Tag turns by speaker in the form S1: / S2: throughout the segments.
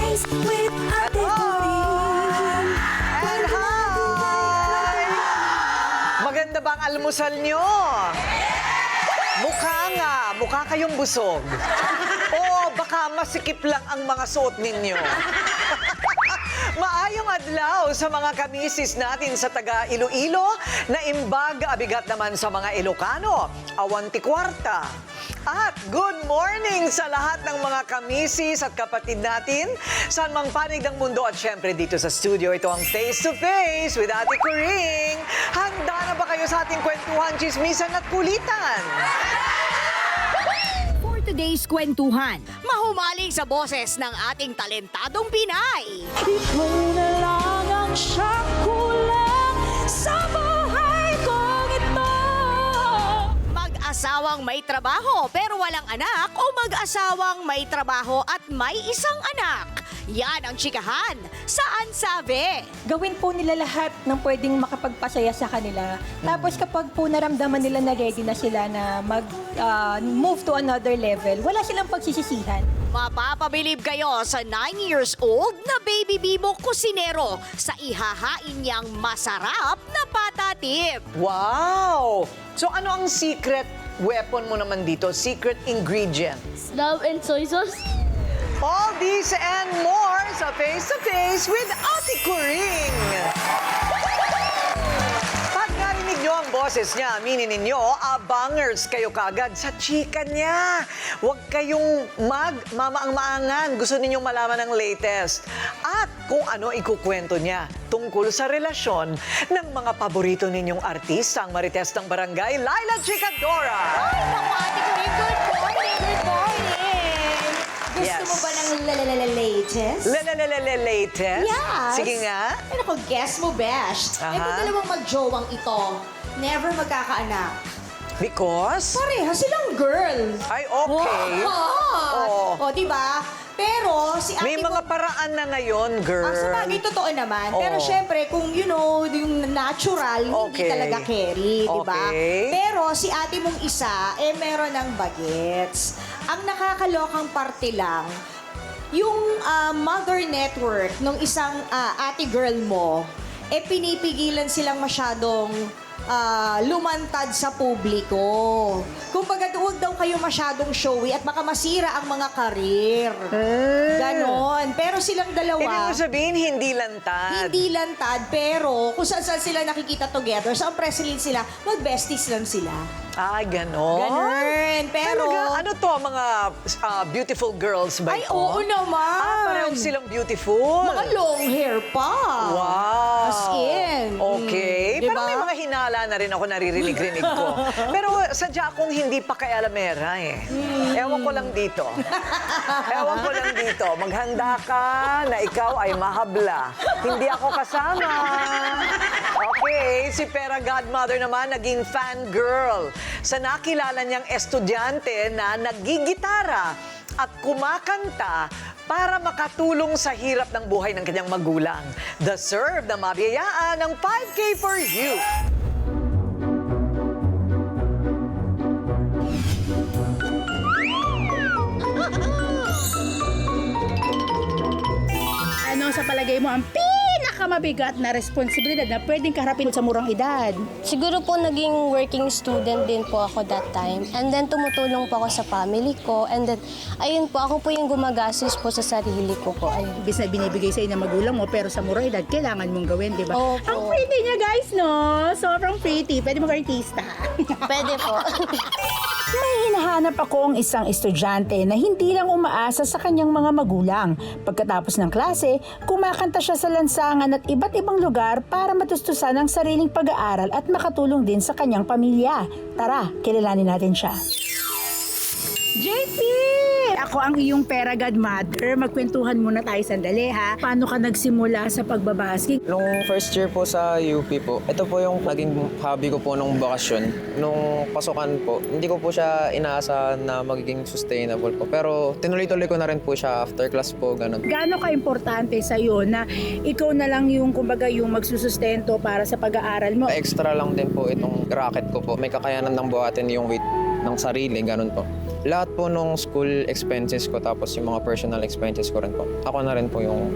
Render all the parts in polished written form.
S1: face with Ate Corin.
S2: And hi! Maganda ba ang almusal nyo? Mukha kayong busog. O baka masikip lang ang mga suot ninyo. Maayong adlaw sa mga kamisis natin sa taga Iloilo na imbag abigat naman sa mga Ilocano, awanti kwarta. At good morning sa lahat ng mga kamisis at kapatid natin saan mang panig ng mundo at syempre dito sa studio. Ito ang Face to Face with Ate Coring. Handa na ba kayo sa ating kwentuhan, chismisan at kulitan?
S3: For today's kwentuhan, mahumaling sa boses ng ating talentadong Pinay.
S1: Ikaw na lang ang siyang kulang sa buhay kong ito.
S3: Mag-asawang may trabaho pero walang anak o mag-asawang may trabaho at may isang anak. Yan ang chikahan. Saan sabi?
S4: Gawin po nila lahat ng pwedeng makapagpasaya sa kanila. Tapos kapag po naramdaman nila na ready na sila na mag-move to another level, wala silang pagsisisihan.
S3: Mapapabilib kayo sa 9 years old na baby Bibo kusinero sa ihahain niyang masarap na patatip.
S2: Wow! So ano ang secret weapon mo naman dito? Secret ingredient?
S5: Love and soy sauce.
S2: All these and more sa Face to Face with Ate Coring. Pag narinig nyo ang boses niya, aminin ninyo, abangers kayo kagad sa chika niya. Huwag kayong magmamaang-maangan. Gusto ninyong malaman ang latest. At kung ano ikukwento niya tungkol sa relasyon ng mga paborito ninyong artista, ang marites ng barangay, Laila Chicadora.
S3: Ay, naku, Ate Coring, good morning, good morning. Gusto
S2: Yes.
S3: mo ba ng latest?
S2: Latest?
S3: Yes.
S2: Sige nga.
S3: Ay, naku, guess mo, Besh.
S2: Aha.
S3: Itong dalawang magjowang ito, never magkakaanak.
S2: Because?
S3: Pareha silang girl.
S2: Ay, okay. Oo.
S3: O, diba? Pero si ate
S2: May mga paraan na ngayon, girl.
S3: Sa bagay, totoo naman.
S2: Oo.
S3: Pero syempre, kung you know, yung natural, hindi
S2: Okay.
S3: talaga carry, di ba?
S2: Okay.
S3: Pero si ate mong isa, meron ng bagets. Ang nakakalokang parte lang, yung mother network ng isang ate girl mo, pinipigilan silang masyadong lumantad sa publiko. Kumbaga, huwag daw kayo masyadong showy at baka masira ang mga karir. Ganon. Pero silang
S2: Ibig mo
S3: dalawa,
S2: sabihin, hindi lantad.
S3: hindi lantad, pero kung saan sila nakikita together, sa press release sila, mag-besties lang sila.
S2: Ay, ganon.
S3: Ganon. Pero,
S2: Talaga, ano to, mga beautiful girls ba
S3: ay,
S2: ito?
S3: oo naman.
S2: Pareho silang beautiful.
S3: Mga long hair pa.
S2: Wow.
S3: As in.
S2: Okay.
S3: Diba?
S2: Parang may mga hinala na rin ako naririnig-rinig ko. Pero sadya akong hindi pa kay alamera eh. Ewan ko lang dito. Ewan ko lang dito. Maghanda ka na ikaw ay mahabla. Hindi ako kasama. Okay, si Pera Godmother naman naging fangirl sa nakilala niyang estudyante na nagigitara at kumakanta para makatulong sa hirap ng buhay ng kanyang magulang. Deserve na mabiyayaan ng 5K for you.
S6: Ano sa palagay mo ang pinakamabigat na responsibilidad na pwedeng kaharapin sa murang edad?
S5: Siguro po naging working student din po ako that time. And then tumutulong po ako sa family ko. And then, ayun po, ako po yung gumagastos po sa sarili ko po. Ayun.
S6: Ibig na binibigay sa'yo ng magulang mo, pero sa murang edad, kailangan mong gawin, di ba?
S5: Opo.
S6: Ang pretty niya, guys, no? Sobrang pretty. Pwede mag-artista.
S5: Pwede po.
S7: May hinahanap akong isang estudyante na hindi lang umaasa sa kanyang mga magulang. Pagkatapos ng klase, kumakanta siya sa lansangan at iba't ibang lugar para matustusan ang sariling pag-aaral at makatulong din sa kanyang pamilya. Tara, kilalanin natin siya.
S6: JP! Ako ang iyong Pera Godmother. Magkwentuhan muna tayo sandali, ha? Paano ka nagsimula sa pagbabasking?
S8: Nung first year po sa UP po, ito po yung naging hobby ko po nung bakasyon. Nung pasukan po, hindi ko po siya inaasahan na magiging sustainable po. Pero tinuloy-tuloy ko na rin po siya after class po, ganun.
S6: Gaano ka-importante sa'yo na ikaw na lang yung, kumbaga, yung magsusustento para sa pag-aaral mo?
S8: Extra lang din po itong racket ko po. May kakayanan ng buhatin yung weight ng sarili, ganun po. Lahat po nung school expenses ko tapos yung mga personal expenses ko rin po. Ako na rin po yung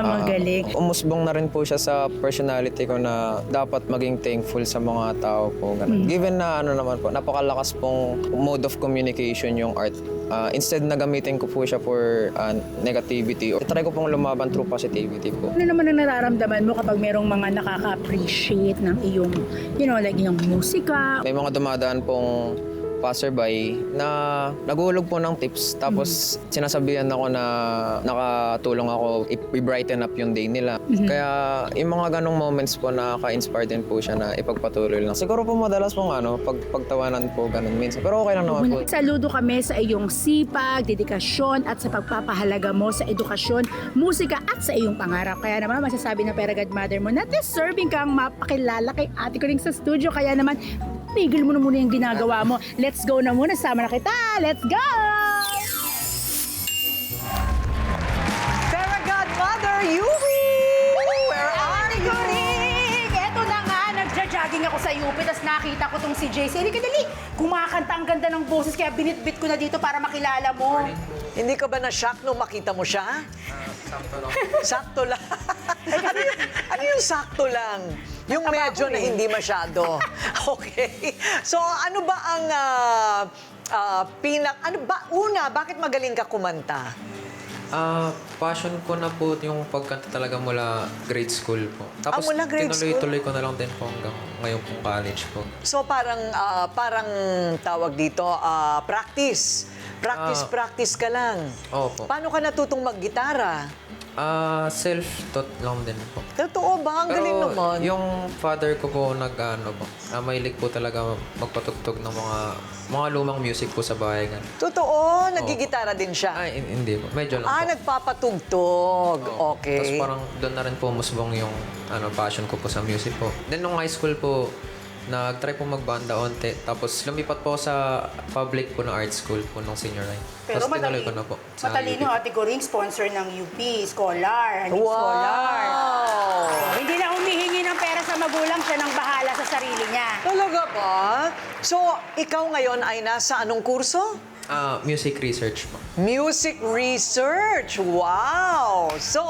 S6: Magaling.
S8: umusbong na rin po siya sa personality ko na dapat maging thankful sa mga tao po. Ganun. Given na ano naman po, napakalakas pong mode of communication yung art. Instead na gamitin ko po siya for negativity, try ko pong lumaban through positivity po.
S6: Ano naman ang nararamdaman mo kapag merong mga nakaka-appreciate ng iyong, like iyong musika?
S8: May mga dumadaan pong passerby na naguhulog po ng tips tapos sinasabihan ako na nakatulong ako i-brighten up yung day nila. Kaya yung mga ganong moments po nakaka-inspire din po siya na ipagpatuloy lang. Siguro po madalas pong pagtawanan po ganun minsan. Pero okay lang naman po.
S6: Saludo kami sa iyong sipag, dedikasyon at sa pagpapahalaga mo sa edukasyon, musika at sa iyong pangarap. Kaya naman masasabi ng Pera Godmother mo na deserving kang mapakilala kay Ate Coring sa studio. Kaya naman tigil mo na muna yung ginagawa mo. Let's go na muna. Sama na kita. Let's go!
S2: Pera Godmother, Yuri! Where are you?
S6: Eto na nga, nagja-jogging ako sa UP, tapos nakita ko tong si JC. Halika dali, kumakanta ang ganda ng boses, kaya binitbit ko na dito para makilala mo.
S2: Hindi ka ba na-shock nung makita mo siya? Sakto lang. ano yung sakto lang? Yung medyo na hindi masyado. Okay. So, ano ba ang bakit magaling ka kumanta?
S8: Passion ko na po yung pagkanta talaga mula grade school po. Tapos
S2: mula grade school?
S8: tinuloy-tuloy ko na lang din po hanggang ngayon pong college po.
S2: So, parang tawag dito, practice. Practice ka lang.
S8: Opo.
S2: Paano ka natutong maggitara?
S8: Self-taught lang din po.
S2: Totoo ba? Ang galing naman.
S8: Yung father ko po mahilig po talaga magpatugtog ng mga lumang music po sa bahay.
S2: Totoo? Nagigitara din siya?
S8: Ay, hindi po. Medyo lang po.
S2: Nagpapatugtog. Okay.
S8: Tapos parang doon na rin po musbong yung passion ko po sa music po. Then nung high school po, nag-try po magbanda onte. Tapos lumipat po sa public po na art school po nung senior high.
S6: Pero
S8: Tapos tinuloy ko na po. sa
S6: matalino,
S8: UP.
S6: Ate Coring, sponsor ng UP, scholar,
S2: Wow!
S6: scholar. Hindi na humihingi ng pera sa magulang, siya nang bahala sa sarili niya.
S2: Talaga ba? So, ikaw ngayon ay nasa anong kurso?
S8: Music research po.
S2: Music research! Wow! So,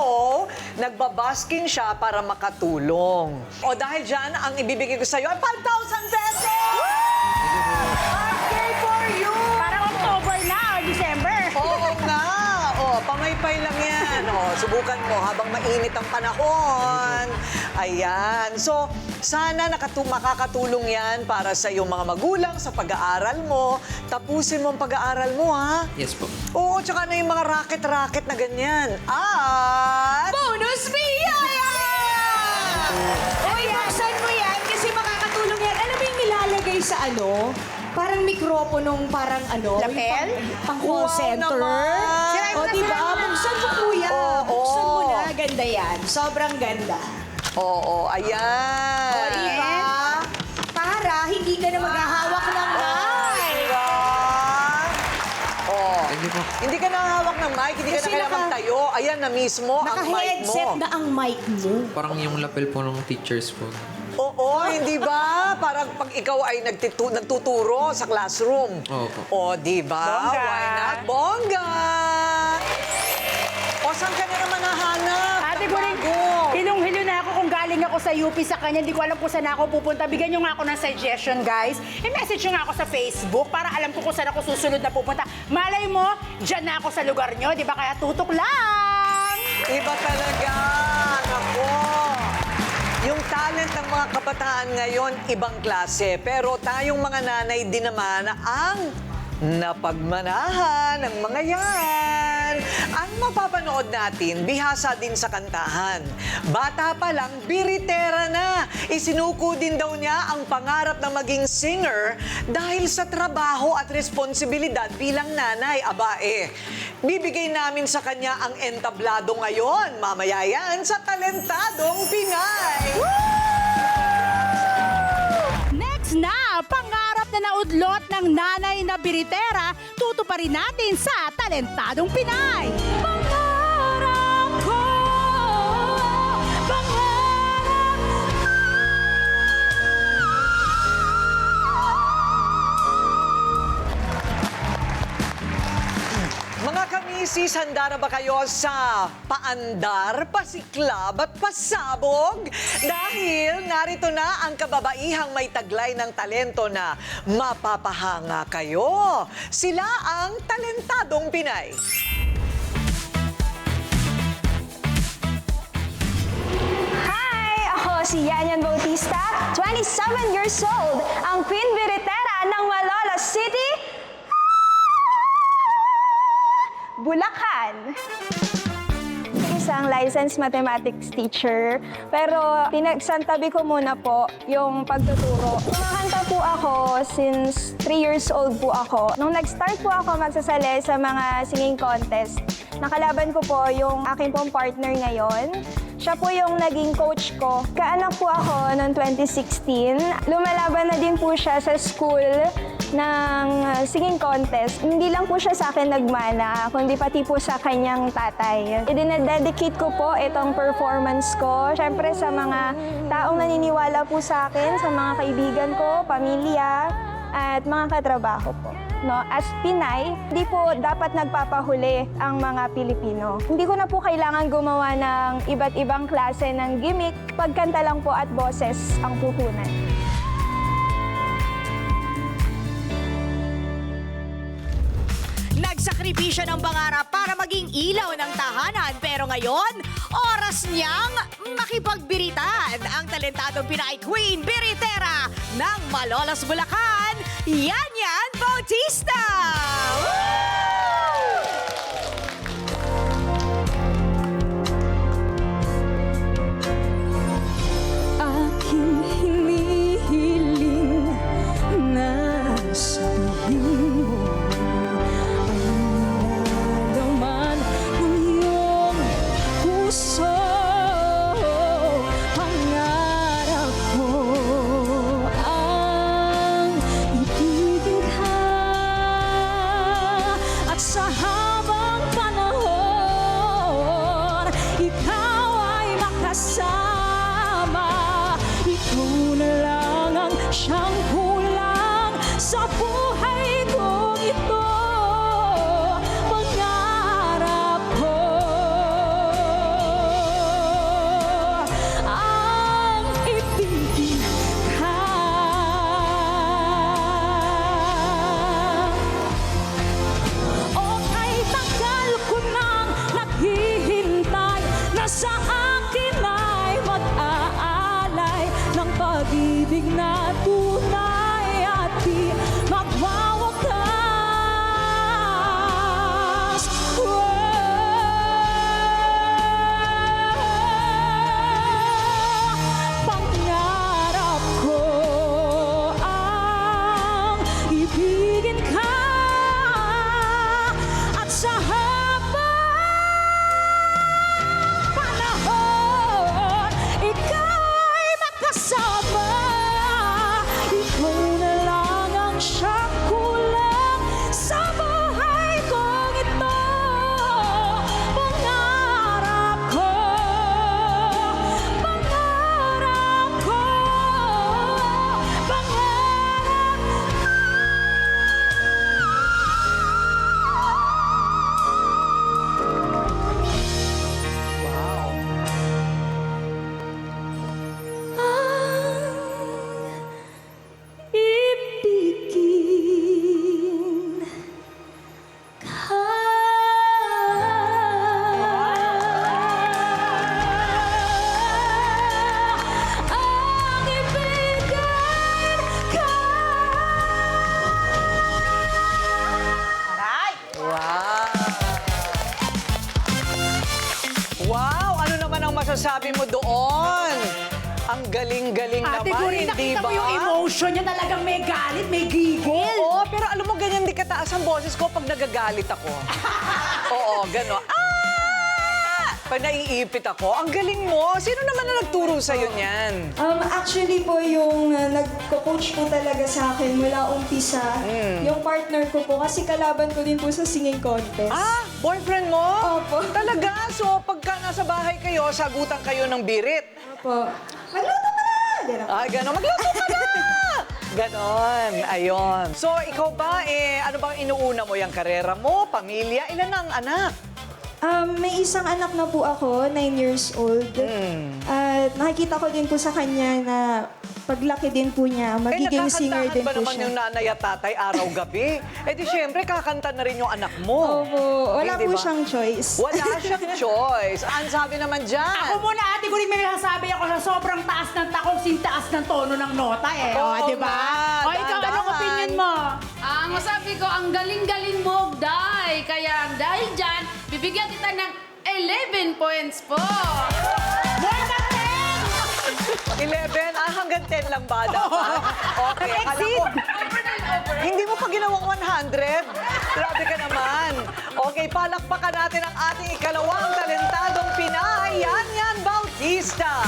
S2: nagbabasking siya para makatulong. O dahil dyan, ang ibibigay ko sa'yo ay 5,000 pesos! Okay for you!
S6: Parang October na, o December.
S2: Oo nga! O, pamaypay lang yan. O, subukan mo habang mainit ang panahon. Ayan. So, sana makakatulong yan para sa iyong mga magulang sa pag-aaral mo. Tapusin mo ang pag-aaral mo, ha?
S8: Yes po.
S2: Oo, tsaka na yung mga racket-racket na ganyan. At...
S3: Bonus biyaya! Uy, buksan mo yan kasi makakatulong yan. Alam mo yung nilalagay sa Parang mikroponong parang
S6: Lapel?
S3: Pang call
S2: Wow
S3: center.
S2: naman!
S3: O, diba? Buksan mo, kuya.
S2: Oo.
S3: Buksan mo na. Ganda yan. Sobrang ganda.
S2: Oo, ayan.
S3: O, diba? Para hindi ka na maghahawak ng mic.
S2: Diba? Oh.
S8: Thank you po.
S2: Hindi ka nakahawak ng mic, hindi ka na
S3: Kasi
S2: kailangan magtayo. Ayan na mismo ang mic mo.
S3: Naka-headset na ang mic mo.
S8: Parang yung lapel po ng teachers po.
S2: Oo, hindi ba? Parang pag ikaw ay nagtuturo sa classroom.
S8: Opo.
S2: O, di ba?
S6: Bongga.
S2: Why not? Bongga! O, saan ka na naman nahanap?
S6: Ate
S2: Ng
S6: Coring,
S2: bago?
S6: hilong-hilo na ako kung galing ako sa UP sa kanya. Hindi ko alam kung saan ako pupunta. Bigyan nyo nga ako ng suggestion, guys. I-message nyo nga ako sa Facebook para alam ko kung saan ako susunod na pupunta. Malay mo, dyan na ako sa lugar nyo. Di ba? Kaya tutok lang!
S2: Iba talaga. Nako. Yung talent ng mga kabataan ngayon, ibang klase. Pero tayong mga nanay din naman ang napagmanahan ng mga yan. Ang mapapanood natin, bihasa din sa kantahan. Bata pa lang, biritera na. Isinuko din daw niya ang pangarap na maging singer dahil sa trabaho at responsibilidad bilang nanay. Bibigay namin sa kanya ang entablado ngayon. Mamaya yan sa Talentadong Pinay.
S6: Next na, pangarap na naudlot ng nanay na biritera, tutuparin natin sa Talentadong Pinay.
S1: Pangarap ko, pangarap.
S2: Mga kamisis, handa na ba kayo sa paandar, pasiklab at pasabog? Dahil narito na ang kababaihang may taglay ng talento na mapapahanga kayo. Sila ang Talentadong Pinay.
S9: Hi! Ako si Yanyan Bautista, 27 years old, ang Queen Biritera ng Malolos City, Bulacan. Isang licensed mathematics teacher, pero pinagsantabi ko muna po yung pagtuturo. Kumakanta po ako since 3 years old po ako. Nung nag-start po ako magsasali sa mga singing contest, nakalaban ko po yung aking pong partner ngayon. Siya po yung naging coach ko. Kaanak po ako noong 2016. Lumalaban na din po siya sa school ng singing contest. Hindi lang po siya sa akin nagmana, kundi pati po sa kanyang tatay. Idinededicate ko po itong performance ko, syempre sa mga taong naniniwala po sa akin, sa mga kaibigan ko, pamilya, at mga katrabaho po. No, as Pinay, hindi po dapat nagpapahuli ang mga Pilipino. Hindi ko na po kailangan gumawa ng iba't ibang klase ng gimmick, pagkanta lang po at boses ang puhunan.
S1: Nagsakripisyo ng pangarap para maging ilaw ng tahanan. Pero ngayon, oras niyang makipagbiritan ang talentadong Pinay Queen Biritera ng Malolos, Bulacan, Yanyan Bautista! Aking hinihiling na sabihin mo naman ng iyong puso. Pangarap ko ang ibigin ka at sa habang panahon ikaw ay makasama. Ikaw na lang ang siyang kulang sa buhay kong ito. Pangarap ko ang ibigin ka. O kay tagal ko nang naghihintay na sa akin ay mag-aalay ng pag-ibig na tunay at di magwawakas. Pangarap ko ang ibigin ka at sa habang panahon ikaw ay makasama. Ikaw na lang ang siyang kulang sa buhay kong ito. Pangarap ko, pangarap ko, pangarap ibigin ka. Ang ibigin ka.
S2: Wow! Wow! Ano naman ang masasabi mo doon? Ang galing-galing
S6: Ate
S2: naman,
S6: Gurin,
S2: hindi
S6: nakita
S2: ba?
S6: mo yung emotion niya, talagang may galit, may gigil.
S2: Oo, pero alam mo, ganyan di kataas ang boses ko pag nagagalit ako. Oo, gano'n. Ah! Pag naiipit ako, ang galing mo. Sino naman na nagturo sa'yo niyan?
S3: Actually po, yung nagko-coach po talaga sa akin mula umpisa, yung partner ko po, kasi kalaban ko din po sa singing contest.
S2: Ah, boyfriend mo?
S3: Opo.
S2: Talaga? So, pagka nasa bahay kayo, sagutan kayo ng birit.
S3: Opo. Magluto ka na! Ganun.
S2: Ay, gano'n. Magluto ka na! Ganon, ayon. So, ikaw ba, ano bang inuuna mo? Yung karera mo, pamilya, ilan ang anak?
S9: May isang anak na po ako, 9 years old. At nakikita ko din po sa kanya na paglaki din po niya, magiging singer din
S2: ba
S9: po
S2: naman
S9: siya.
S2: yung nanay at tatay araw-gabi? Di syempre, kakanta na rin yung anak mo.
S9: Opo, wala
S2: Hindi
S9: po
S2: ba?
S9: siyang choice.
S2: Wala siyang choice. Ang sabi naman dyan.
S6: Ako muna, ate ko rin may nasasabi ako sa sobrang taas ng takong sintaas ng tono ng nota eh.
S2: Oo
S6: O, di ba?
S2: nga,
S6: O, ikaw, anong
S2: dahan-dahan.
S6: opinion mo?
S10: Ang masabi ko, ang galing-galing mo, Day. Kaya dahil dyan, bibigyan kita ng 11 points po.
S6: More than
S2: 11, hanggang 10 lang ba dapat? Okay, akala ko. Hindi mo pa ginawang 100? Grabe ka naman. Okay, palakpakan natin ang ating ikalawang talentadong Pinay, Yan Bautista.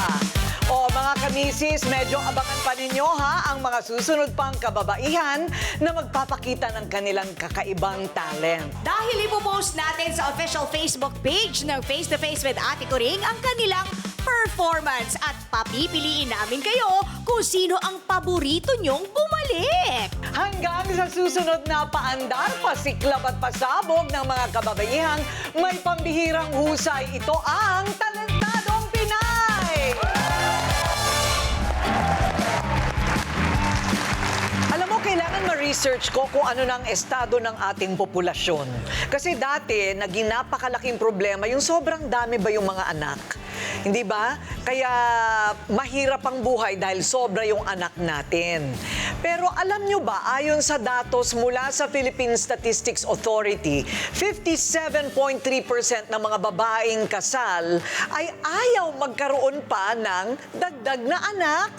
S2: O mga kamisis, medyo abangan pa ninyo ha ang mga susunod pang kababaihan na magpapakita ng kanilang kakaibang talent.
S1: Dahil ipopost natin sa official Facebook page ng Face to Face with Ate Kuring ang kanilang performance at papipiliin namin kayo kung sino ang paborito nyong bumalik.
S2: Hanggang sa susunod na paandar, pasiklab at pasabog ng mga kababaihang may pambihirang husay. Ito ang Talentadong Pinay! Alam mo, kailangan ma-research ko kung ano ng estado ng ating populasyon. Kasi dati, naging napakalaking problema yung sobrang dami ba yung mga anak. Hindi ba? Kaya mahirap ang buhay dahil sobra yung anak natin. Pero alam nyo ba, ayon sa datos mula sa Philippine Statistics Authority, 57.3% ng mga babaeng kasal ay ayaw magkaroon pa ng dagdag na anak.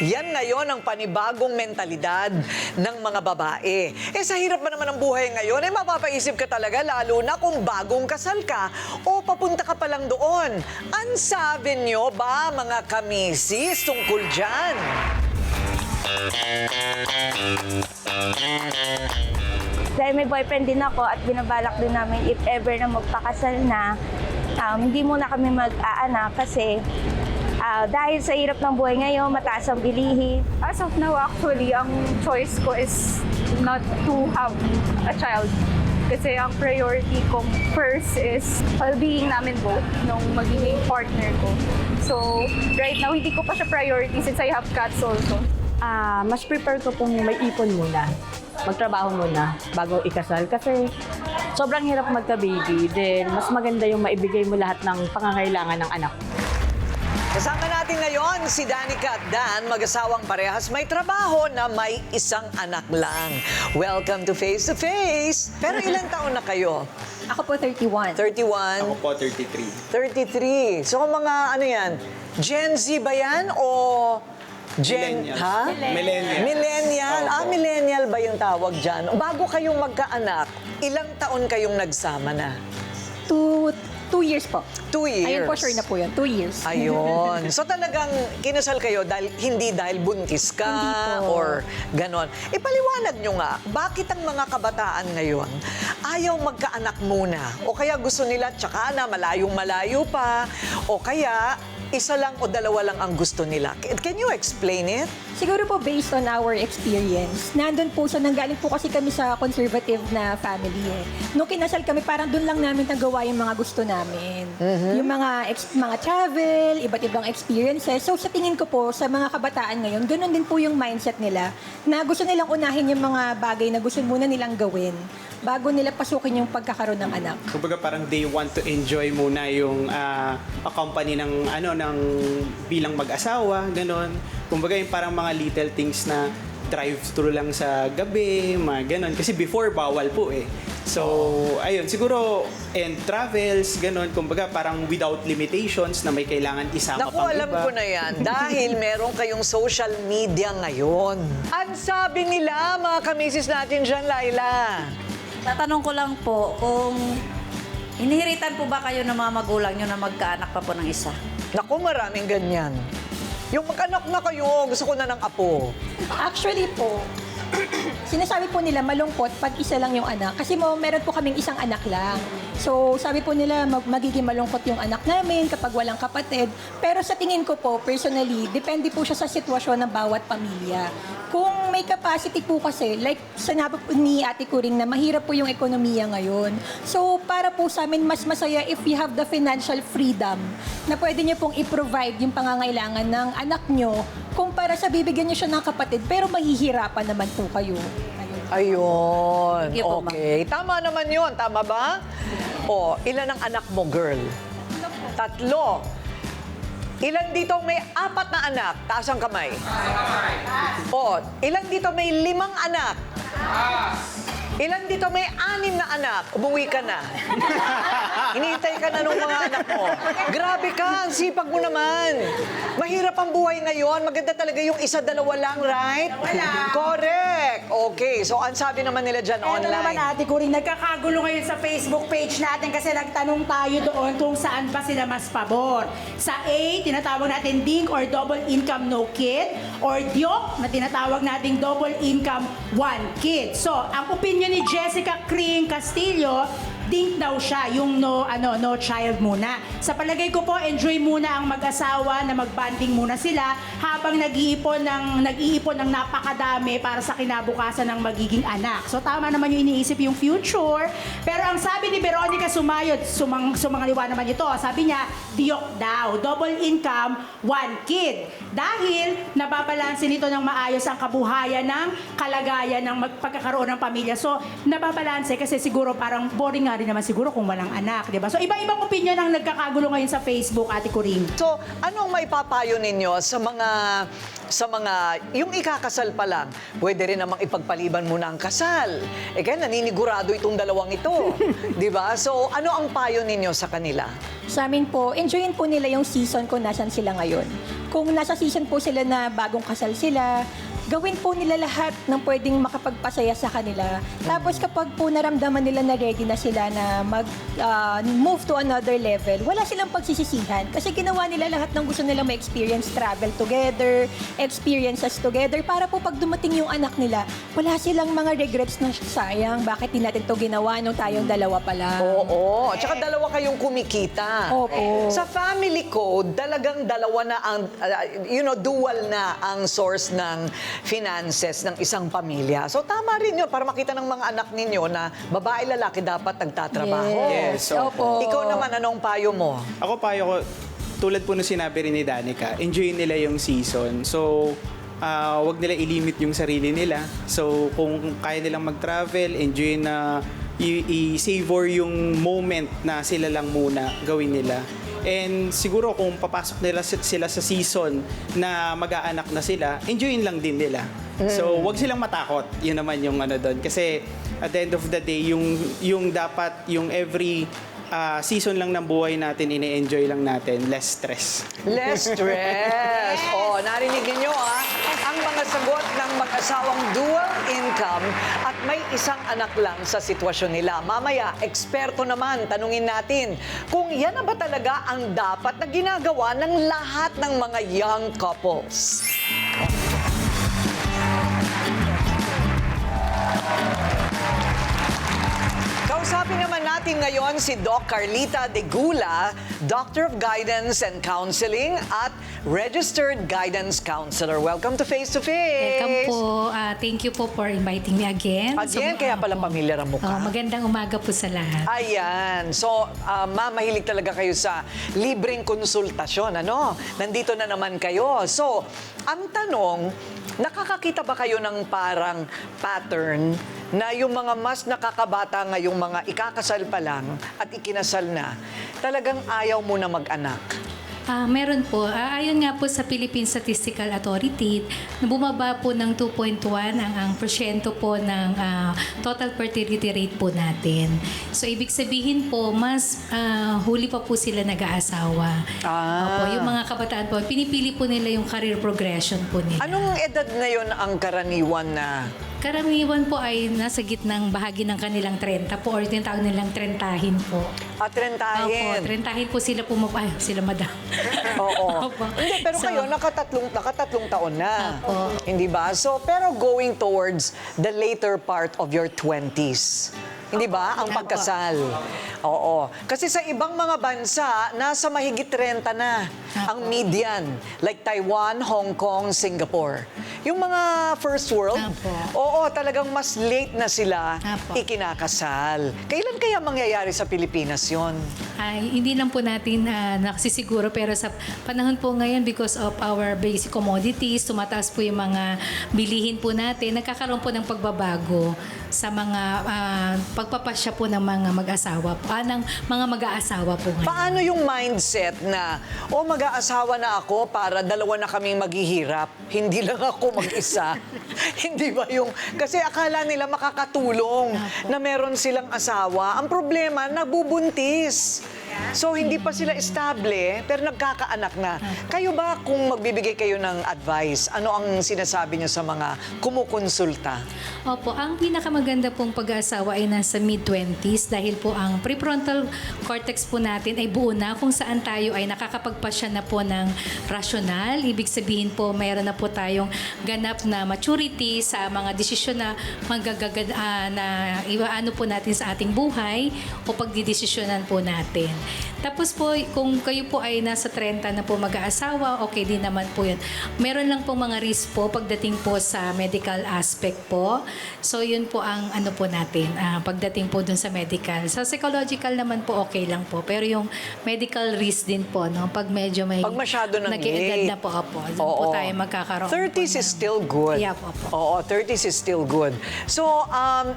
S2: Yan ngayon ang panibagong mentalidad ng mga babae. Sa hirap ba naman ng buhay ngayon, mapapaisip ka talaga lalo na kung bagong kasal ka o papunta ka pa lang doon. Ang sabi nyo ba, mga kamisis, tungkol dyan?
S9: Dahil may boyfriend din ako at binabalak din namin if ever na magpakasal na, hindi muna kami mag-aanak kasi dahil sa hirap ng buhay ngayon, mataas ang bilihin.
S11: As of now, actually, ang choice ko is not to have a child. Kasi ang priority ko first is well-being namin both nung magiging partner ko. So, right now, hindi ko pa siya priority since I have cats also.
S12: Mas prefer ko pong may ipon muna. Magtrabaho muna bago ikasal. Kasi sobrang hirap magka-baby. Then, mas maganda yung maibigay mo lahat ng pangangailangan ng anak.
S2: Kasama natin ngayon si Danica at Dan, mag-asawang parehas may trabaho na may isang anak lang. Welcome to Face to Face! Pero ilang taon na kayo?
S4: Ako po 31.
S2: 31?
S8: Ako po, 33.
S2: 33. So mga ano yan, Gen Z ba yan o Gen...
S8: Millennials.
S2: Ha?
S8: Millennials.
S2: Millennial?
S8: Opo.
S2: Millennial ba yung tawag dyan? Bago kayong magkaanak, ilang taon kayong nagsama na?
S4: 2 years po.
S2: 2 years?
S4: Ayun po, sure na po yun. 2 years.
S2: Ayun. So talagang kinasal kayo hindi dahil buntis ka
S4: Hindi po.
S2: or ganon. Ipaliwanag nyo nga, bakit ang mga kabataan ngayon ayaw magkaanak muna? O kaya gusto nila tsaka na malayong-malayo pa? O kaya isa lang o dalawa lang ang gusto nila? Can you explain it?
S4: Siguro po based on our experience, nandun po siya, nanggaling po kasi kami sa conservative na family eh. Nung kinasal kami, parang dun lang namin nagawa yung mga gusto namin. Yung mga travel, iba't ibang experiences. So sa tingin ko po, sa mga kabataan ngayon, ganun din po yung mindset nila na gusto nilang unahin yung mga bagay na gusto muna nilang gawin bago nila pasukin yung pagkakaroon ng anak.
S13: Kumbaga parang they want to enjoy muna yung accompany ng bilang mag-asawa, ganon. Kumbaga yung parang mga little things na drive-thru lang sa gabi, mga ganon. Kasi before, bawal po eh. So, ayun, siguro, and travels, ganon. Kumbaga parang without limitations na may kailangan isama
S2: Naku,
S13: pang
S2: alam
S13: iba.
S2: ko na yan. Dahil meron kayong social media ngayon. Ang sabi nila, mga kamisis natin dyan, Laila.
S10: Tatanong ko lang po kung inihiritan po ba kayo ng mga magulang nyo na magkaanak pa po ng isa?
S2: Naku, maraming ganyan. Yung mag-anak na kayo, gusto ko na ng apo.
S4: Actually po, sinasabi po nila malungkot pag isa lang yung anak. Kasi meron po kaming isang anak lang. So, sabi po nila magiging malungkot yung anak namin kapag walang kapatid. Pero sa tingin ko po, personally, depende po siya sa sitwasyon ng bawat pamilya. Kung may capacity po kasi, like sinabi po ni Ate Kuring na mahirap po yung ekonomiya ngayon. So, para po sa amin, mas masaya if you have the financial freedom na pwede niyo pong i-provide yung pangangailangan ng anak nyo kumpara sa bibigyan niyo siya ng kapatid pero mahihirapan naman po kayo.
S2: Ayun.
S3: Sige po,
S2: Okay. Tama naman yun. Tama ba? O, ilan ang anak mo, girl? 3. Ilan dito may 4 na anak? Taas ang kamay. O, ilan dito may 5 anak? Ilan dito may 6 na anak? Umuwi ka na. Hinihintay ka na ng mga anak mo. Grabe ka, ang sipag mo naman. Mahirap ang buhay ngayon. Maganda talaga yung 1, 2 lang, right? Correct. Okay, so ang sabi naman nila dyan
S14: Ito naman,
S2: online.
S14: Ate Kuring, nagkakagulo ngayon sa Facebook page natin kasi nagtanong tayo doon kung saan ba sila mas pabor. Sa A, tinatawag natin DINK or double income no kid, or DIOK na tinatawag nating double income 1 kid. So, ang opinion ni Jessica Kring Castillo, DINK daw siya, yung no child muna. Sa palagay ko po, enjoy muna ang mag-asawa na mag-bonding muna sila habang nag-iipon ng napakadami para sa kinabukasan ng magiging anak. So tama naman yung iniisip yung future. Pero ang sabi ni Veronica Sumayod, sumangaliwa naman ito, sabi niya, DIOK daw, double income, 1 kid. Dahil nababalansin nito ng maayos ang kabuhayan ng kalagayan ng pagkakaroon ng pamilya. So nababalanse kasi siguro parang boring nga rin naman siguro kung walang anak, di ba? So, iba-ibang opinion ang nagkakagulo ngayon sa Facebook, Ate Kuring.
S2: So, anong maipapayo ninyo sa mga, yung ikakasal pa lang, pwede rin namang ipagpaliban muna ang kasal. Kaya naninigurado itong dalawang ito. Di ba? So, ano ang payo ninyo sa kanila?
S4: Sa amin po, enjoyin po nila yung season kung nasan sila ngayon. Kung nasa season po sila na bagong kasal sila, gawin po nila lahat ng pwedeng makapagpasaya sa kanila. Tapos kapag po naramdaman nila na ready na sila na move to another level, wala silang pagsisisihan. Kasi ginawa nila lahat ng gusto nilang ma-experience, travel together, experiences together, para po pag dumating yung anak nila, wala silang mga regrets na sayang, bakit di natin to ginawa nung tayong dalawa pa lang.
S2: Oo. Tsaka dalawa kayong kumikita.
S4: Opo.
S2: Sa family code, talagang dalawa na ang, dual na ang source ng finances ng isang pamilya. So tama rin yun para makita ng mga anak ninyo na babae, lalaki dapat nagtatrabaho.
S13: Yes, opo.
S2: Ikaw naman, anong payo mo?
S13: Ako payo ko, tulad po na sinabi rin ni Danica, enjoy nila yung season. So, wag nila ilimit yung sarili nila. So, kung kaya nilang mag-travel, enjoy na i-savor yung moment na sila lang muna gawin nila. And siguro kung papasok nila sila sa season na mag-aanak na sila, enjoyin lang din nila. So, wag silang matakot. Yun naman yung doon. Kasi at the end of the day, yung dapat, yung every season lang ng buhay natin, ini-enjoy lang natin, less stress.
S2: Less stress. Oh, narinig niyo ang mga sagot ng mag-asawang dual income at may isang anak lang sa sitwasyon nila. Mamaya, eksperto naman, tanungin natin kung yan na ba talaga ang dapat na ginagawa ng lahat ng mga young couples. Kausapin naman natin ngayon si Doc Carlita De Gula, Doctor of Guidance and Counseling at Registered Guidance Counselor. Welcome to Face to Face.
S15: Welcome po. Thank you po for inviting me again.
S2: Again, kaya pala pamilyar ang mukha.
S15: Magandang umaga po sa lahat.
S2: Ayan. So, ma'am, mahilig talaga kayo sa libreng konsultasyon, ano? Nandito na naman kayo. So, ang tanong, nakakakita ba kayo ng parang pattern na yung mga mas nakakabata ngayong mga ikakasal pa lang at ikinasal na, talagang ayaw mo na mag-anak?
S15: Meron po. Ayon nga po sa Philippine Statistical Authority, bumaba po ng 2.1 ang porsyento po ng total fertility rate po natin. So, ibig sabihin po, mas huli pa po sila nag-aasawa. Opo, yung mga kabataan po, pinipili po nila yung career progression po nila.
S2: Anong edad ngayon ang karaniwan na?
S15: Karaniwan po ay nasa gitnang bahagi ng kanilang 30 po or tinatawag nilang trentahin po.
S2: Trentahin?
S15: Opo, trentahin po sila po, sila madam.
S2: Oo. Hindi, pero kayo, nakatatlong taon na. Hindi ba? So, pero going towards the later part of your 20s. Hindi ba? Ang pagkasal. Oo. Kasi sa ibang mga bansa, nasa mahigit 30 na ang median. Like Taiwan, Hong Kong, Singapore. Yung mga first world, oo, talagang mas late na sila ikinakasal. Kailan kaya mangyayari sa Pilipinas yon?
S15: Ay, hindi lang po natin nakasiguro, pero sa panahon po ngayon, because of our basic commodities, tumataas po yung mga bilihin po natin, nagkakaroon po ng pagbabago sa mga pagpapasya po ng mga mag-asawa, ng mga mag-aasawa po ngayon.
S2: Paano yung mindset na, mag-aasawa na ako para dalawa na kaming maghihirap, hindi lang ako mag-isa? Hindi ba yung, kasi akala nila makakatulong na meron silang asawa. Ang problema, nabubuntis. So, hindi pa sila estable, pero nagkakaanak na. Kayo ba, kung magbibigay kayo ng advice, ano ang sinasabi niyo sa mga kumukonsulta?
S15: Opo, ang pinakamaganda pong pag-aasawa ay nasa mid-20s dahil po ang prefrontal cortex po natin ay buo na kung saan tayo ay nakakapagpasya na po ng rasyonal. Ibig sabihin po, mayroon na po tayong ganap na maturity sa mga desisyon na ano po natin sa ating buhay o pagdidesisyonan po natin. Tapos po, kung kayo po ay nasa 30 na po mag-aasawa, okay din naman po yun. Meron lang po mga risk po pagdating po sa medical aspect po. So, yun po ang ano po natin, pagdating po dun sa medical. Sa psychological naman po, okay lang po. Pero yung medical risk din po, no? Pag medyo may...
S2: Pag masyado nang
S15: nag-iedad na po, doon po tayo magkakaroon.
S2: 30s is still good.
S15: Yeah, po.
S2: Oo, 30s is still good. So,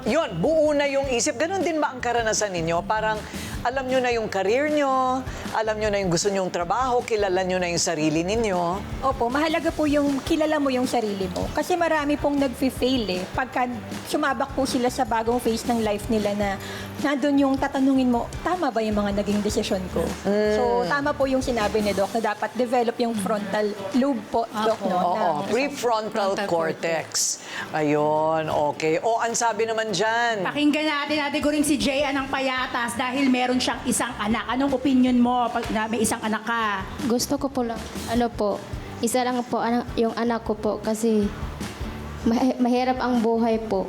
S2: yun, buo na yung isip. Ganon din ba ang karanasan ninyo? Parang alam nyo na yung career nyo, alam nyo na yung gusto nyong trabaho, kilala nyo na yung sarili ninyo.
S4: Opo, mahalaga po yung kilala mo yung sarili mo. Kasi marami pong nag-fail pagka sumabak po sila sa bagong phase ng life nila na nandun yung tatanungin mo, tama ba yung mga naging desisyon ko? So, tama po yung sinabi ni Doc na dapat develop yung frontal lobe po, Doc. No?
S2: Oo, prefrontal cortex. Ayun, okay. O, ang sabi naman dyan.
S14: Pakinggan natin ko rin si Jay Anang Payatas dahil meron siyang isang anak. Anong opinion mo pag na may isang anak ka?
S5: Gusto ko po lang, isa lang po yung anak ko po kasi mahirap ang buhay po.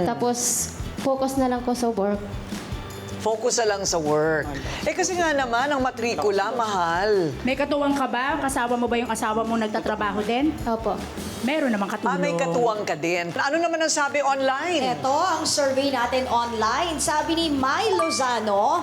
S5: Tapos, focus na lang ko sa work.
S2: Focus na lang sa work. Kasi nga naman, ang matrikula, mahal.
S14: May katuwang ka ba? Kasama mo ba yung asawa mo nagtatrabaho din?
S5: Opo.
S14: Meron namang katulong.
S2: May katuwang ka din. Ano naman ang sabi online?
S3: Ito ang survey natin online. Sabi ni Mai Lozano,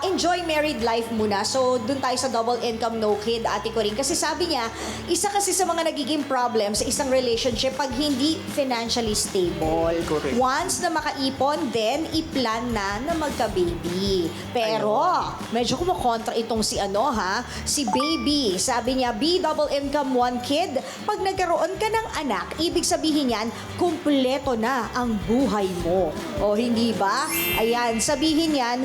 S3: enjoy married life muna. So, dun tayo sa double income, no kid, ate ko rin. Kasi sabi niya, isa kasi sa mga nagiging problem sa isang relationship pag hindi financially stable.
S13: Correct.
S3: Once na makaipon, then i-plan na magka-baby. Pero, medyo kumukontra itong si si baby. Sabi niya, be double income, one kid. Pag nagkaroon ka ng anak, ibig sabihin yan, kumpleto na ang buhay mo. O hindi ba? Ayan, sabihin yan,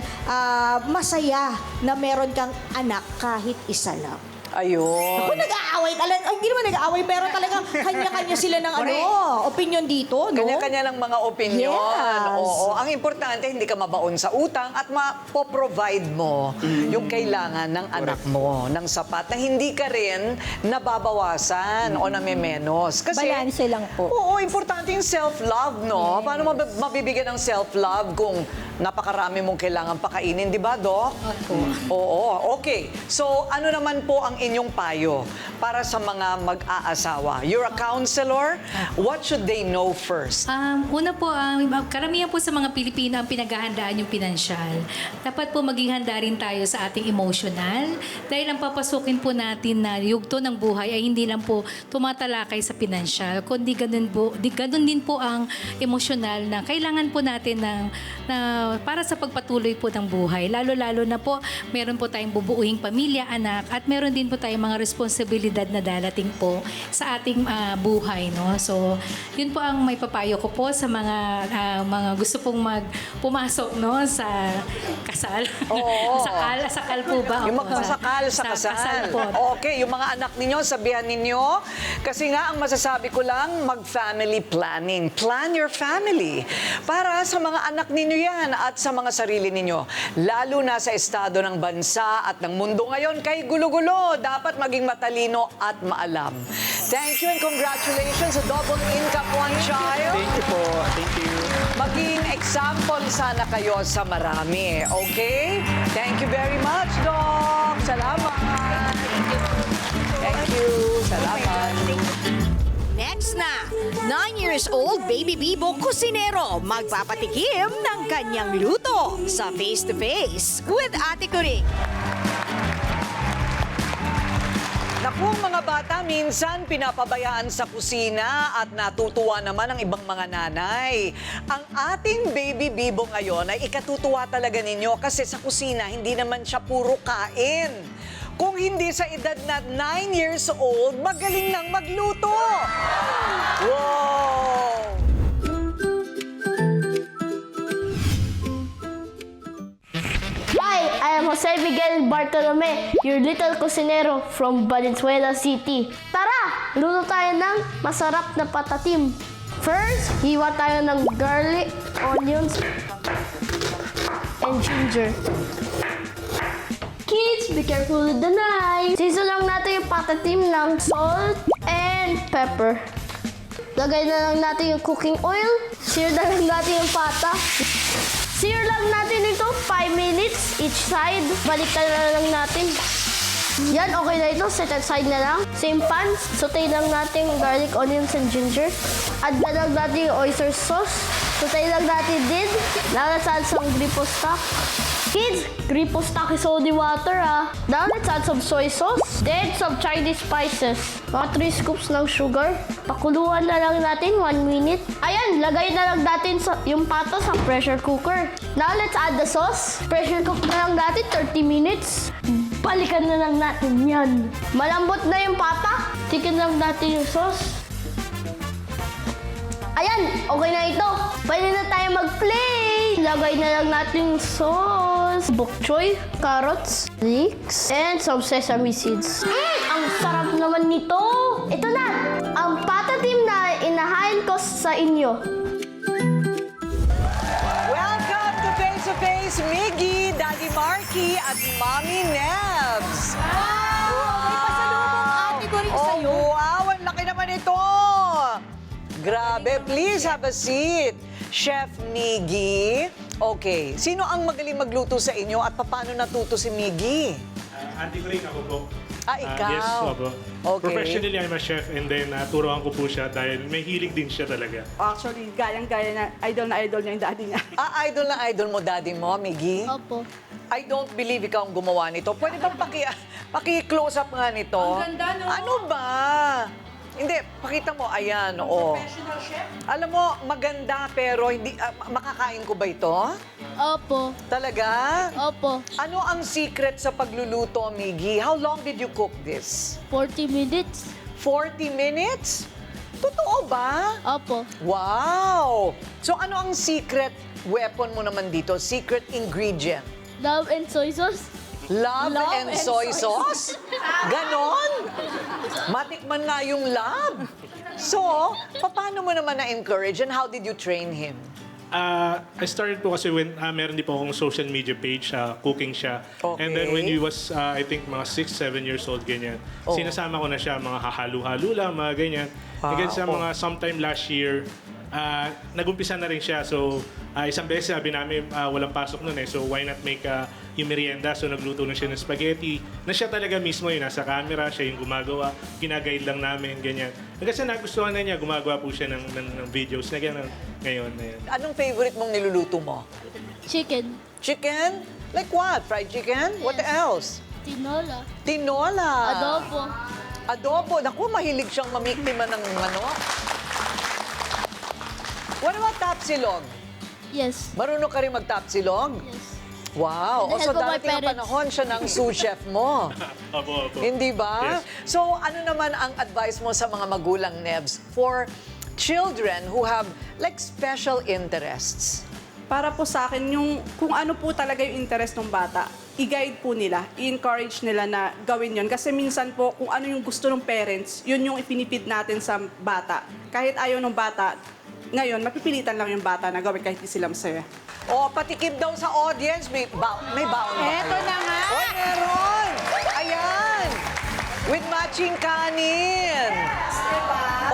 S3: masaya na meron kang anak kahit isa lang.
S2: Ayun.
S3: Ako nag-aaway, hindi naman nag-aaway, pero talagang kanya-kanya sila ng opinion dito, no?
S2: Kanya-kanya ng mga opinion.
S3: Yes.
S2: Oo. Ang importante, hindi ka mabaon sa utang at mapoprovide mo yung kailangan ng anak mo ng sapat na hindi ka rin nababawasan o namimenos. Kasi,
S4: Balanse lang po.
S2: Oo, importante yung self-love, no? Paano mabibigyan ng self-love kung napakarami mong kailangan pakainin, di ba, Doc? Oo. Okay. So, ano naman po ang inyong payo para sa mga mag-aasawa? You're a counselor. What should they know first?
S15: Una po, karamihan po sa mga Pilipino ang pinaghahandaan yung pinansyal. Dapat po maging handa rin tayo sa ating emotional dahil ang papasukin po natin na yugto ng buhay ay hindi lang po tumatalakay sa pinansyal, kundi ganun din po ang emosyonal na kailangan po natin para sa pagpatuloy po ng buhay. Lalo-lalo na po, meron po tayong bubuuing pamilya, anak, at meron din po tayong mga responsibilidad na darating po sa ating buhay, no? So, yun po ang may papayo ko po sa mga gusto pong pumasok, no, sa kasal.
S2: Oo.
S15: Sakal po ba?
S2: Yung magpasakal sa kasal.
S15: po.
S2: Okay, yung mga anak ninyo, sabihan ninyo. Kasi nga, ang masasabi ko lang, mag-family planning. Plan your family. Para sa mga anak ninyo yan, tahanan at sa mga sarili ninyo. Lalo na sa estado ng bansa at ng mundo ngayon kay gulo-gulo. Dapat maging matalino at maalam. Thank you and congratulations sa double income one child.
S13: Thank you po. Thank you.
S2: Maging example sana kayo sa marami. Okay? Thank you very much, Doc. Salamat. Thank you. Salamat.
S1: Next na, 9 years old baby Bibo Kusinero magpapatikim ng kanyang luto sa Face to Face with Ate Kuring.
S2: Naku mga bata, minsan pinapabayaan sa kusina at natutuwa naman ang ibang mga nanay. Ang ating baby Bibo ngayon ay ikatutuwa talaga ninyo kasi sa kusina hindi naman siya puro kain. Kung hindi sa edad na 9 years old, magaling nang magluto. Wow!
S16: Hi, I am Jose Miguel Bartolome, your little kusinero from Valenzuela City. Tara, luto tayo ng masarap na patatim. First, hiwa tayo ng garlic, onions, and ginger. Kids, be careful with the knife. Season lang natin yung patatim ng salt and pepper. Lagay na lang natin yung cooking oil. Sear na lang natin yung pata. Sear lang natin ito 5 minutes each side. Baliktad na lang natin. Yan, okay na ito. Set aside na lang. Same pan. Saute lang natin garlic, onions, and ginger. Add na lang natin yung oyster sauce. Saute lang natin din. Now, let's add some gripo stock. Kids, gripo stock is only water Now, let's add some soy sauce. Then, some Chinese spices. Mga 3 scoops ng sugar. Pakuluan na lang natin 1 minute. Ayan, lagay na lang natin yung pata sa pressure cooker. Now, let's add the sauce. Pressure cook na lang natin 30 minutes. Balikan na lang natin yan. Malambot na yung pata. Tikin lang natin yung sauce. Ayan, okay na ito. Pwede na tayo mag-play. Lagay na lang natin yung sauce, bok choy, carrots, leeks, and some sesame seeds. Ang sarap naman nito. Ito na, ang patatim na inahain ko sa inyo.
S2: Welcome to Face to Face, Miggy, Daddy Marky, at Mommy Nebs.
S3: May pasalubong Ate Kuring sa'yo.
S2: Oh, wow! Ang laki naman ito! Grabe, please have a seat. Chef Miggy. Okay, sino ang magaling magluto sa inyo at paano natuto si Miggy?
S17: Ate ko rin ako po.
S2: Ah, ikaw?
S17: Yes, opo.
S2: Okay.
S17: Professionally, I'm a chef and then turuan ko po siya dahil may hilig din siya talaga.
S11: Actually, gayang-gaya na idol niya yung daddy niya.
S2: Ah, idol na idol mo, daddy mo, Miggy?
S16: Opo.
S2: I don't believe ikaw ang gumawa nito. Pwede bang paki-close up nga nito?
S14: Ang ganda, no?
S2: Ano ba? Hindi, pakita mo. Ayan, oo.
S14: Professional chef.
S2: Alam mo, maganda pero hindi makakain ko ba ito?
S16: Opo.
S2: Talaga?
S16: Opo.
S2: Ano ang secret sa pagluluto, Miggy? How long did you cook this?
S16: 40 minutes.
S2: 40 minutes? Totoo ba?
S16: Opo.
S2: Wow! So ano ang secret weapon mo naman dito? Secret ingredient?
S16: Love and soy sauce.
S2: Love and soy sauce? Ganon? Matikman nga yung love. So, paano mo naman na-encourage and how did you train him?
S17: I started po kasi when meron din po akong social media page, cooking siya.
S2: Okay.
S17: And then when he was, I think, mga 6-7 years old, ganyan,
S2: Oh.
S17: sinasama ko na siya, mga hahalo-halo lang, mga ganyan. Hanggang sa mga sometime last year, nag-umpisa na rin siya. So, isang beses sabi namin, walang pasok nun eh. So, why not make yung merienda? So, nagluto na siya ng spaghetti. Na siya talaga mismo yung nasa camera, siya yung gumagawa. Ginaguide lang namin, ganyan. Hanggang sa nagustuhan na niya, gumagawa po siya ng videos na gano'n ngayon. Ayan.
S2: Anong favorite mong niluluto mo?
S16: Chicken.
S2: Chicken? Like what? Fried chicken? What else?
S16: Tinola.
S2: Tinola.
S16: Adobo.
S2: Adobo. Naku, mahilig siyang mamiktima ng manok. What about tapsilog?
S16: Yes.
S2: Marunong ka rin mag-tapsilog?
S16: Yes.
S2: Wow. O
S16: With the
S2: so
S16: help of my
S2: darating ang
S16: parents.
S2: panahon, siya ng sous chef mo.
S17: Opo.
S2: Hindi ba?
S17: Yes.
S2: So ano naman ang advice mo sa mga magulang, Nebs, for children who have like special interests?
S11: Para po sa akin, yung kung ano po talaga yung interest ng bata, i-guide po nila, i-encourage nila na gawin yon. Kasi minsan po, kung ano yung gusto ng parents, yun yung ipinipid natin sa bata. Kahit ayaw ng bata,
S18: Ngayon, mapipilitan lang yung bata na gawin kahit di sila masaya.
S2: O, patikim daw sa audience. May baon ba?
S14: Eto na nga.
S2: O, meron! Ayan! With matching kanin.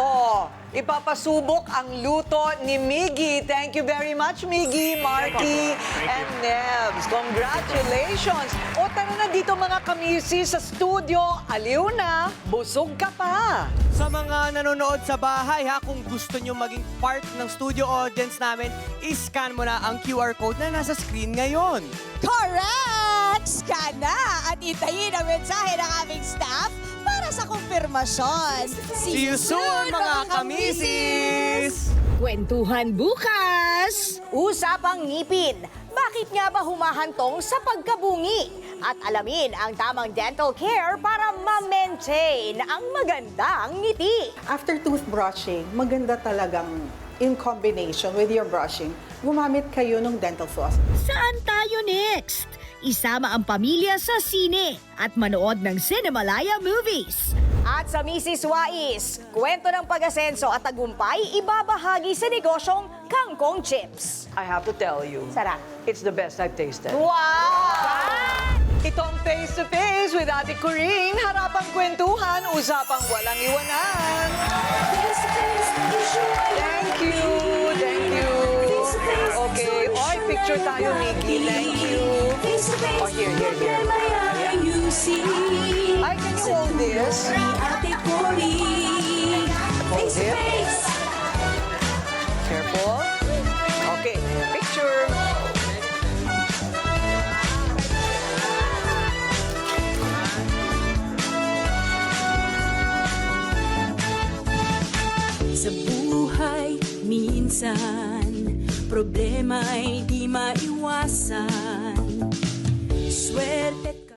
S2: O, ipapasubok ang luto ni Miggy. Thank you very much, Miggy, Marky, and Nebs. Congratulations! O, tara na dito mga kamisi sa studio. Aliw na, busog ka pa.
S19: Sa mga nanonood sa bahay ha, kung gusto nyo maging part ng studio audience namin, i-scan mo na ang QR code na nasa screen ngayon.
S3: Correct! Scan na at itayin ang mensahe ng aming staff para sa kumpirmasyon.
S19: See you soon, mga kamisis!
S1: Kwentuhan bukas! Usapang ngipin. Bakit nga ba humahantong sa pagkabungi? At alamin ang tamang dental care para ma-maintain ang magandang ngiti.
S20: After toothbrushing, maganda talagang in combination with your brushing, gumamit kayo ng dental floss.
S1: Saan tayo next? Isama ang pamilya sa sine at manood ng Cinemalaya movies. At sa Mrs. Wais, kwento ng pag-asenso at tagumpay ibabahagi sa negosyong kangkong chips.
S2: I have to tell you,
S1: Sarap.
S2: it's the best I've tasted.
S1: Wow!
S2: Itong Face to Face with Ate Corinne, harapang kwentuhan, usapang walang iwanan. Thank you, thank you. Okay, oy, picture tayo, Miggy. Thank you. Oh, here. Ayan. Ay, can you hold this? Hold it. Careful. Okay, picture.
S21: Sa buhay, minsan, problema'y di maiwasan. Swerte